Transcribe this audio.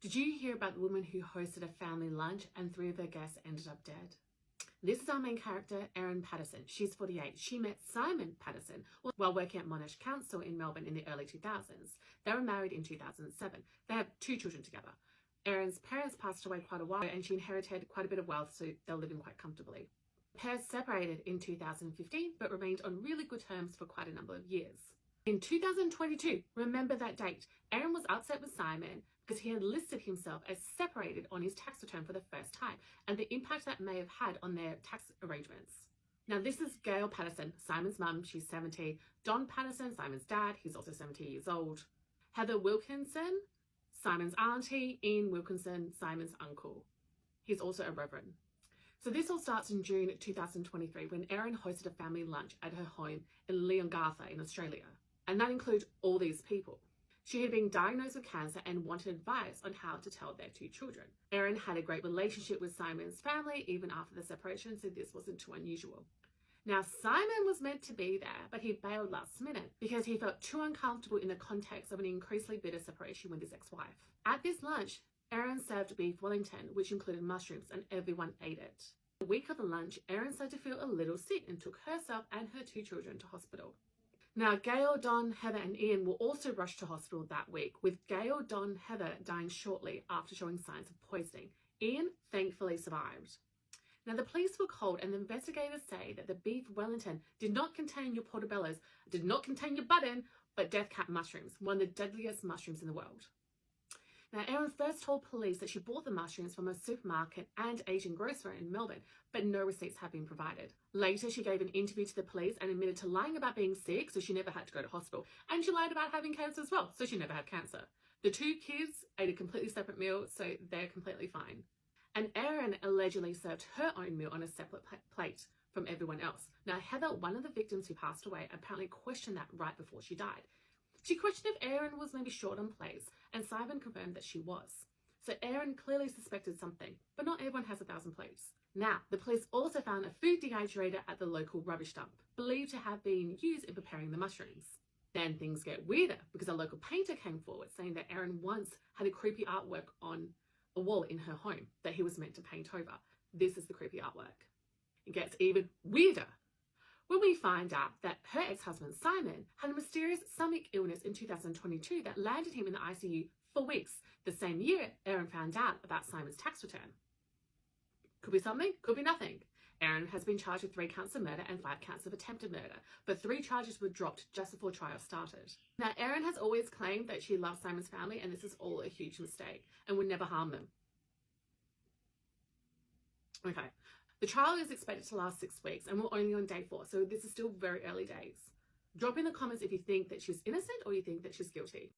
Did you hear about the woman who hosted a family lunch and 3 of her guests ended up dead? This is our main character, Erin Patterson. She's 48. She met Simon Patterson while working at Monash Council in Melbourne in the early 2000s. They were married in 2007. They have 2 children together. Erin's parents passed away quite a while and she inherited quite a bit of wealth, so they're living quite comfortably. The pair separated in 2015 but remained on really good terms for quite a number of years. In 2022, remember that date, Erin was upset with Simon because he had listed himself as separated on his tax return for the first time and the impact that may have had on their tax arrangements. Now, this is Gail Patterson, Simon's mum, she's 70. Don Patterson, Simon's dad, he's also 70 years old. Heather Wilkinson, Simon's auntie. Ian Wilkinson, Simon's uncle. He's also a reverend. So this all starts in June 2023 when Erin hosted a family lunch at her home in Leongatha in Australia. And that includes all these people. She had been diagnosed with cancer and wanted advice on how to tell their 2 children. Erin had a great relationship with Simon's family even after the separation, so this wasn't too unusual. Now, Simon was meant to be there, but he bailed last minute because he felt too uncomfortable in the context of an increasingly bitter separation with his ex-wife. At this lunch, Erin served beef Wellington, which included mushrooms, and everyone ate it. The week of the lunch, Erin started to feel a little sick and took herself and her 2 children to hospital. Now, Gail, Don, Heather and Ian were also rushed to hospital that week, with Gail, Don, Heather dying shortly after showing signs of poisoning. Ian thankfully survived. Now, the police were called and the investigators say that the beef Wellington did not contain your portobellos, did not contain your button, but death cap mushrooms, one of the deadliest mushrooms in the world. Now, Erin first told police that she bought the mushrooms from a supermarket and Asian grocer in Melbourne, but no receipts have been provided. Later, she gave an interview to the police and admitted to lying about being sick, so she never had to go to hospital. And she lied about having cancer as well, so she never had cancer. The 2 kids ate a completely separate meal, so they're completely fine. And Erin allegedly served her own meal on a separate plate from everyone else. Now, Heather, one of the victims who passed away, apparently questioned that right before she died. She questioned if Erin was maybe short on plates, and Simon confirmed that she was. So Erin clearly suspected something, but not everyone has 1,000 plates. Now, the police also found a food dehydrator at the local rubbish dump, believed to have been used in preparing the mushrooms. Then things get weirder because a local painter came forward saying that Erin once had a creepy artwork on a wall in her home that he was meant to paint over. This is the creepy artwork. It gets even weirder when we find out that her ex-husband Simon had a mysterious stomach illness in 2022 that landed him in the ICU for weeks, the same year Erin found out about Simon's tax return. Could be something, could be nothing. Erin has been charged with 3 counts of murder and 5 counts of attempted murder, but 3 charges were dropped just before trial started. Now, Erin has always claimed that she loves Simon's family and this is all a huge mistake and would never harm them. Okay. The trial is expected to last 6 weeks and we're only on day 4, so this is still very early days. Drop in the comments if you think that she's innocent or you think that she's guilty.